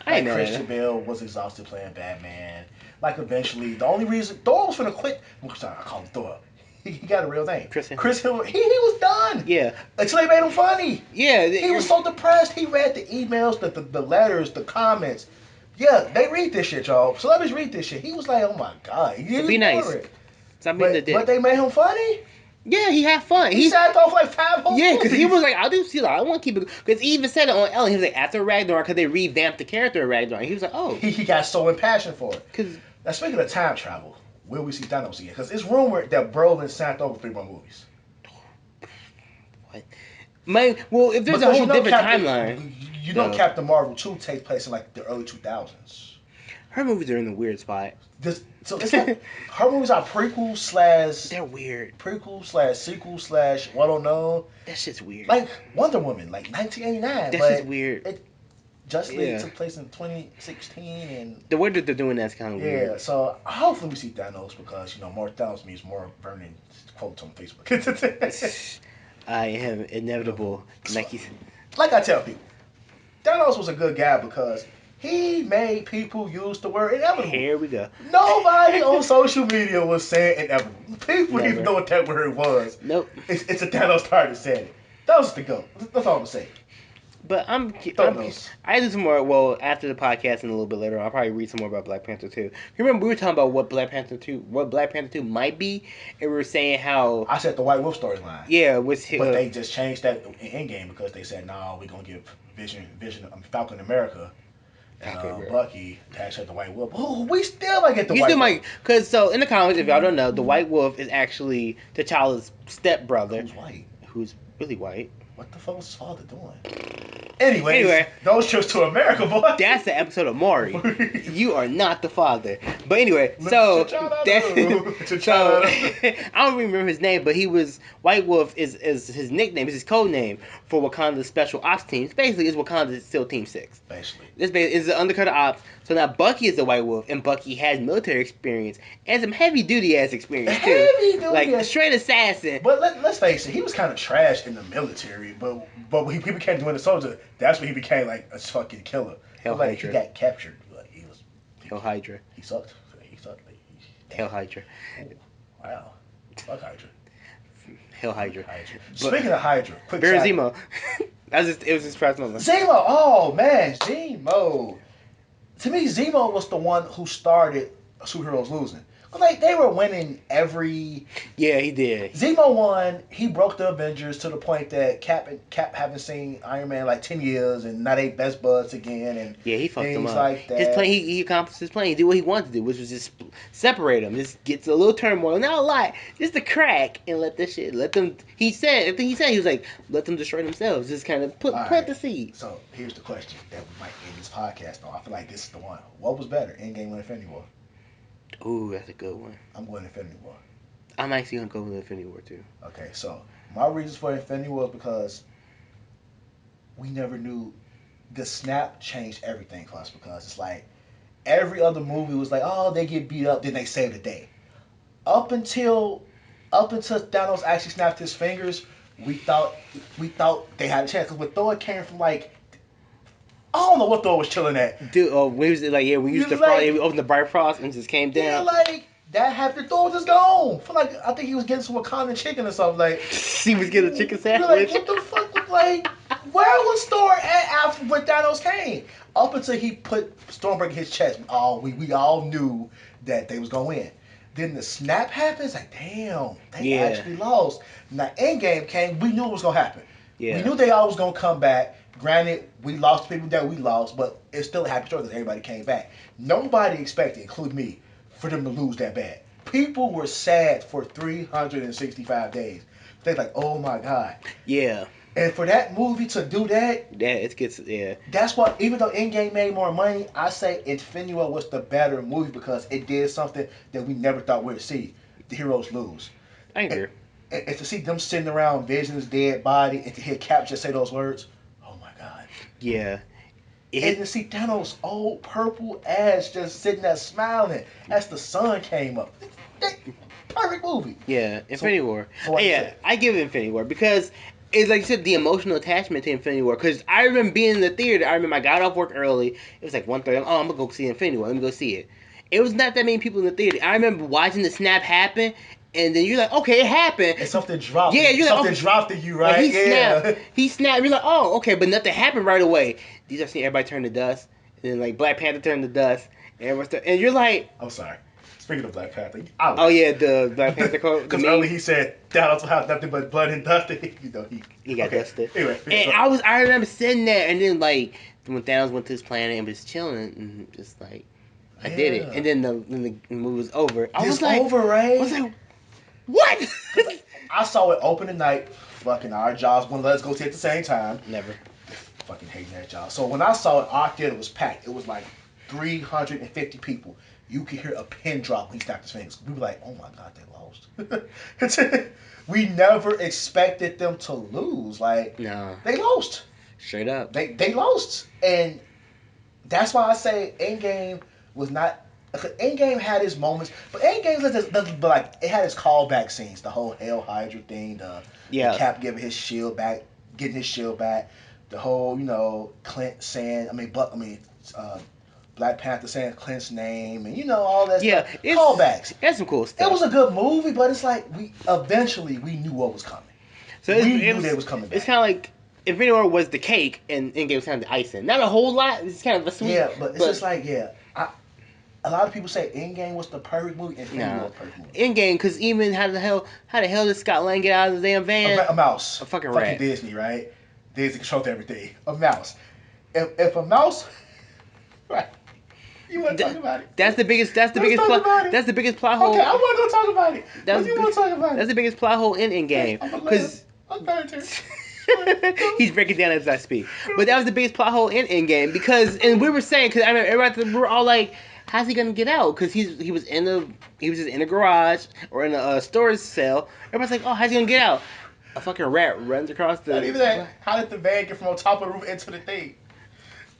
Christian Bale was exhausted playing Batman. Like eventually, the only reason Thor was gonna quit. I'm sorry, I call him Thor. He got a real name. Chris Hill. He was done. Yeah. Until they made him funny. Yeah. He was so depressed. He read the emails, the letters, the comments. Yeah, they read this shit, y'all. Celebrities read this shit. He was like, oh my God. Be nice. Stop being the dick. But they made him funny? Yeah, he had fun. He sat off like 5 whole movies. Because he was like, I'll do see. I want to keep it. Because he even said it on Ellen. He was like, after Ragnarok, because they revamped the character of Ragnarok. He was like, oh. He got so impassioned for it. Now, speaking of time travel, will we see Thanos again? Because it's rumored that Brolin signed over 3 more movies. What? Well, if there's a whole different timeline. Captain Marvel 2 takes place in like the early 2000s. Her movies are in the weird spot. So it's like her movies are prequel slash. They're weird. Prequel slash sequel slash what I don't know. That shit's weird. Like Wonder Woman, like 1989. That's just weird. Justice League took place in 2016, and the way that they're doing that's kind of weird. Yeah, so hopefully we see Thanos because more Thanos means more Vernon quotes on Facebook. I am inevitable. Like I tell people, Thanos was a good guy because he made people use the word inevitable. Here we go. Nobody on social media was saying inevitable. People didn't even know what that word was. Nope. It's a Thanos started saying it. That was the go. That's all I'm saying. But I do some more. Well, after the podcast and a little bit later, I'll probably read some more about Black Panther 2. Remember, we were talking about what Black Panther 2 might be, and we were saying how I said the White Wolf storyline. Yeah, but they just changed that in Endgame because they said, "No, we're gonna give Vision, Falcon America, and Bucky hashtag the White Wolf." Oh, we still might get the White Wolf. Because so in the comics, if y'all don't know, the White Wolf is actually T'Challa's stepbrother. Who's white? Who's really white. What the fuck was his father doing? Anyway, those trips to America, boy. That's the episode of Maury. You are not the father. But anyway, so I don't remember his name, but he was White Wolf is his nickname, is his code name for Wakanda's special ops teams. Basically, it's Wakanda's SEAL Team 6. Basically, this is the undercover ops. So now Bucky is the White Wolf, and Bucky has military experience and some heavy duty ass experience too, like a straight assassin. But let's face it, he was kind of trash in the military. But when he became the Winter Soldier, that's when he became like a fucking killer. Hell like Hydra. He got captured. Like, Hell Hydra. He sucked. Hell Hydra. Oh, wow. Fuck Hydra. Hell Hydra. Speaking of Hydra, quick Baron Zemo. It was his first moment. Zemo. Oh man, Zemo. To me, Zemo was the one who started superheroes losing. Like, they were winning every... Yeah, he did. Zemo won. He broke the Avengers to the point that Cap haven't seen Iron Man like 10 years, and now they best buds again, and yeah, he fucked them up. Like that. His plan, he accomplished his plan. He did what he wanted to do, which was just separate them. Just get a little turmoil, not a lot, just a crack, and let them... I think he said, he was like, let them destroy themselves. Just kind of plant the seed. So, here's the question that we might end this podcast on. I feel like this is the one. What was better, Endgame or Infinity War? Ooh, that's a good one. I'm going Infinity War. I'm actually going to go with Infinity War, too. Okay, so my reasons for Infinity War is because we never knew the snap changed everything for us, because it's like every other movie was like, oh, they get beat up, then they save the day. Up until Thanos actually snapped his fingers, we thought they had a chance. Because when Thor came from like, I don't know what Thor was chilling at. Dude, we was like, yeah, we used to we opened the Bifrost and just came down. Yeah, like that happened. Thor was just gone. I think he was getting some Wakandan chicken or something. Like he was getting a chicken sandwich. Like, what the fuck? Like, where was Thor at after when Thanos came? Up until he put Stormbreaker in his chest, we all knew that they was gonna win. Then the snap happens. Like, damn, they actually lost. Now Endgame came. We knew it was gonna happen. Yeah. We knew they all was gonna come back. Granted, we lost people that we lost, but it's still a happy story that everybody came back. Nobody expected, including me, for them to lose that bad. People were sad for 365 days. They're like, oh my God. Yeah. And for that movie to do that, yeah. That's why, even though Endgame made more money, I say Infinity War was the better movie because it did something that we never thought we'd see. The heroes lose. I agree. And to see them sitting around Vision's dead body and to hear Cap just say those words, oh my God. Yeah. And to see Thanos' old purple ass just sitting there smiling as the sun came up. Perfect movie. Yeah, Infinity War. I give it Infinity War because it's like you said, the emotional attachment to Infinity War. Because I remember being in the theater. I remember I got off work early. It was like 1:30. Oh, I'm going to go see Infinity War. Let me go see it. It was not that many people in the theater. I remember watching the snap happen. And then you're like, okay, it happened. And something dropped. Yeah, you're something dropped in you, right? Like he snapped. You're like, oh, okay, but nothing happened right away. These are seeing everybody turn to dust. And then, like, Black Panther turned to dust. And you're like... I'm sorry. Speaking of Black Panther. The Black Panther quote. Because earlier he said, Thanos will have nothing but blood and dust. He got dusted. Anyway. And I remember sitting there, and then, like, when Thanos went to his planet and was chilling, and just, like, I did it. And then the movie was over. It's over, right? I was like... What? I saw it opening night. Fucking our jobs wouldn't let us go see it at the same time. Never. Fucking hating that job. So when I saw it, our theater was packed. It was like 350 people. You could hear a pin drop when he snapped his fingers. We were like, oh my God, they lost. We never expected them to lose. Like, no, they lost. Straight up. They lost. And that's why I say Endgame was not. Endgame had its moments, but Endgame but like it had its callback scenes. The whole Hail Hydra thing, the Cap giving his shield back, getting his shield back. The whole Clint saying, Black Panther saying Clint's name, and all that stuff. Callbacks. That's some cool stuff. It was a good movie, but it's like we knew what was coming. So we knew they was coming back. It's kind of like Infinity War was the cake and Endgame was kind of the icing. Not a whole lot. It's kind of a sweet. Yeah, but it's just like a lot of people say Endgame was the perfect movie. Infinity War was the perfect movie. Endgame, because even how the hell did Scott Lang get out of the damn van? A mouse. A fucking rat. Disney, right? Disney controls everything. A mouse. If a mouse, right? You want to talk about it? That's the biggest plot. That's the biggest plot hole. Okay, I want to talk about it. What do you want to talk about it? That's the biggest plot hole in Endgame. Because he's breaking down as I speak. But that was the biggest plot hole in Endgame and we were saying, because I remember everybody, we were all like, how's he gonna get out? Because he was just in a garage or in a storage cell. Everybody's like, oh, how's he gonna get out? A fucking rat runs across the. Not even that. How did the van get from on top of the roof into the thing?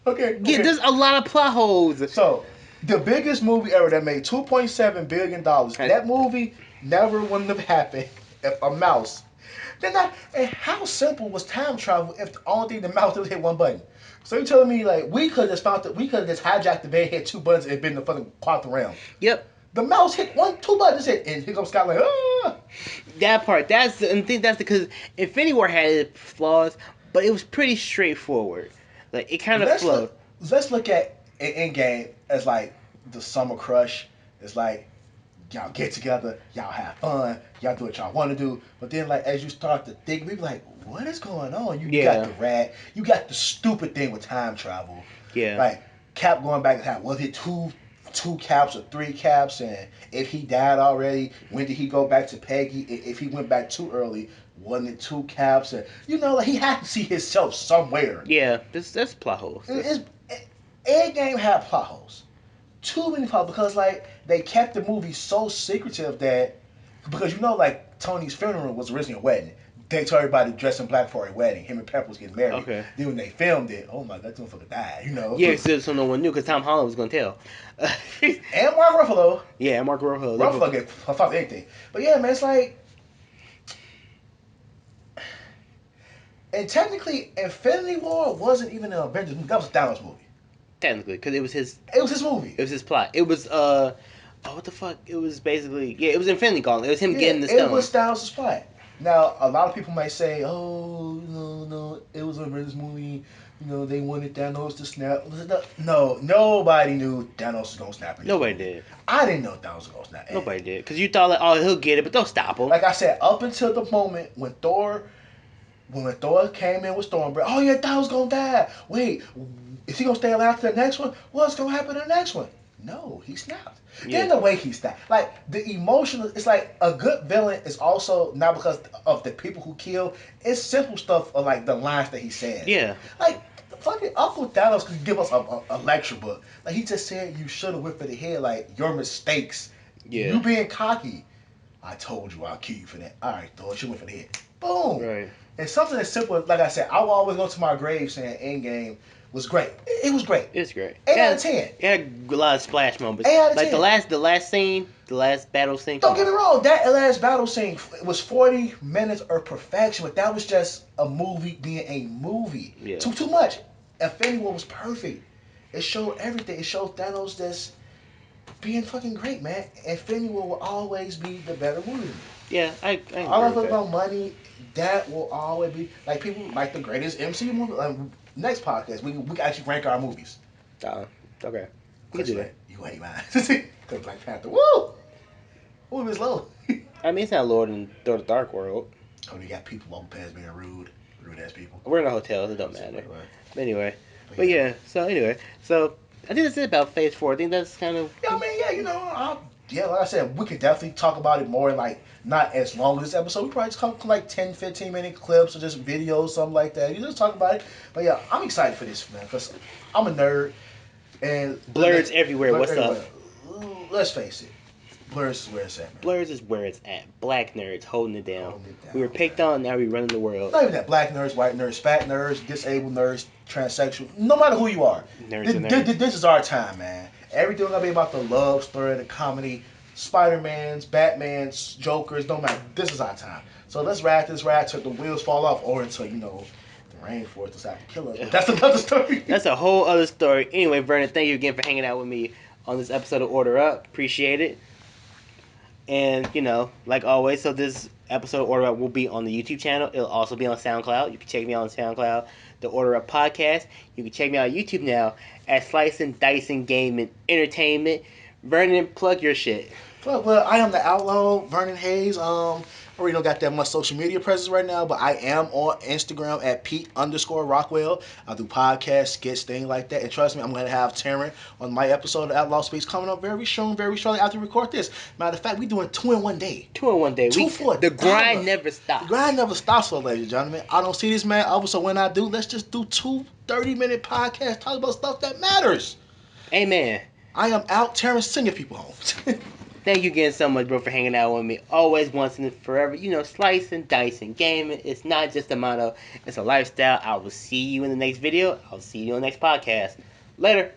Okay. Yeah, there's a lot of plot holes. So, the biggest movie ever that made $2.7 billion. That movie never wouldn't have happened if a mouse. And how simple was time travel if the only thing the mouse did was hit one button? So you telling me like we could have just hijacked the van, hit two buttons, and been in the fucking quantum realm? Yep. The mouse hit two buttons, and here comes Scott like, ah. That part. I think that's because Infinity War had its flaws, but it was pretty straightforward. Like it kind of flowed. Let's look at Endgame as like the summer crush. It's like y'all get together, y'all have fun, y'all do what y'all want to do. But then like as you start to think, we be like, what is going on? You got the rat. You got the stupid thing with time travel. Yeah. Like Cap going back in time. Was it two caps or three caps? And if he died already, when did he go back to Peggy? If he went back too early, wasn't it two caps? And like he had to see himself somewhere. Yeah, that's plot holes. Endgame had plot holes. Too many plot because like they kept the movie so secretive that because like Tony's funeral was originally a wedding. They told everybody to dress in black for a wedding. Him and Pepper was getting married. Okay. Then when they filmed it, oh my God, that motherfucker died. Yeah, so no one knew because Tom Holland was gonna tell. And Mark Ruffalo. Yeah, and Mark Ruffalo. Ruffalo get fucked anything. But yeah, man, it's like. And technically, Infinity War wasn't even an Avengers movie. That was a Thanos movie. Technically, because it was his. It was his movie. It was his plot. It was what the fuck? It was basically it was Infinity Gauntlet. It was him getting the stone. It was Thanos' plot. Now, a lot of people might say, oh, no, it was a Avengers movie. They wanted Thanos to snap. No, nobody knew Thanos was going to snap. Nobody did. I didn't know Thanos was going to snap. Nobody did. Because you thought, like, oh, he'll get it, but don't stop him. Like I said, up until the moment when Thor came in with Stormbreaker, oh, yeah, Thanos going to die. Wait, is he going to stay alive to the next one? What's going to happen to the next one? No, he snapped. Yeah. Then the way he snapped. Like, the emotional, it's like a good villain is also not because of the people who kill. It's simple stuff of, like, the lines that he said. Yeah. Like, fucking Uncle Thanos could give us a lecture book. Like, he just said you should have went for the head. Like, your mistakes. Yeah. You being cocky. I told you I'll kill you for that. All right, Thor, you went for the head. Boom. Right. And something as simple, like I said, I will always go to my grave saying Endgame was great. It was great. It's great. 8 out of 10. It had a lot of splash moments. 8 out of 10. Like the last scene, the last battle scene. Don't get me wrong, that last battle scene was 40 minutes of perfection, but that was just a movie being a movie. Yeah. Too much. Infinity War was perfect. It showed everything. It showed Thanos just being fucking great, man. Infinity War will always be the better movie. Yeah, I all I talk about money, that will always be like people like the greatest MCU movie. Next podcast, we can actually rank our movies. Okay. You do that. You ain't mine. Because Black Panther, woo! Movie is low. I mean, it's not lower than Thor: The Dark World. Oh, you got people walking past being rude ass people. We're in a hotel, so it don't matter. Right. But anyway. But yeah, so I think that's it about Phase 4. I think that's kind of... Yeah, I mean, like I said, we could definitely talk about it more, like, not as long as this episode. We probably just come to like 10, 15-minute clips or just videos, something like that. You just talk about it. But yeah, I'm excited for this, man, because I'm a nerd. And Blurs everywhere. What's everywhere. up? Let's face it. Blurs is where it's at, man. Blurs is where it's at. Black nerds holding it down. We were picked on, now we running the world. Not even that. Black nerds, white nerds, fat nerds, disabled nerds, transsexual. No matter who you are. This is our time, man. Everything gonna be about the love story, the comedy, Spider-Mans, Batmans, Jokers, no matter. This is our time. So let's ride this ride till the wheels fall off or until, the rainforest decides to kill us. But that's another story. That's a whole other story. Anyway, Vernon, thank you again for hanging out with me on this episode of Order Up. Appreciate it. And, like always, so this episode of Order Up will be on the YouTube channel. It'll also be on SoundCloud. You can check me out on SoundCloud, the Order Up Podcast. You can check me out on YouTube now at SlicingDicingGamingEntertainment. Vernon, plug your shit. Well, I am the Outlaw, Vernon Hayes. I really don't got that much social media presence right now, but I am on Instagram at Pete_Rockwell. I do podcasts, skits, things like that. And trust me, I'm going to have Taryn on my episode of Outlaw Speaks coming up very shortly after we record this. Matter of fact, we're doing 2 in 1 day. 2 in 1 day. The grind never stops. The grind never stops, ladies and gentlemen. I don't see this man over, so when I do, let's just do 2 30-minute podcasts talking about stuff that matters. Amen. I am out. Taryn, send your people home. Thank you again so much, bro, for hanging out with me. Always, once and forever. Slicing, dicing, gaming. It's not just a motto. It's a lifestyle. I will see you in the next video. I'll see you on the next podcast. Later.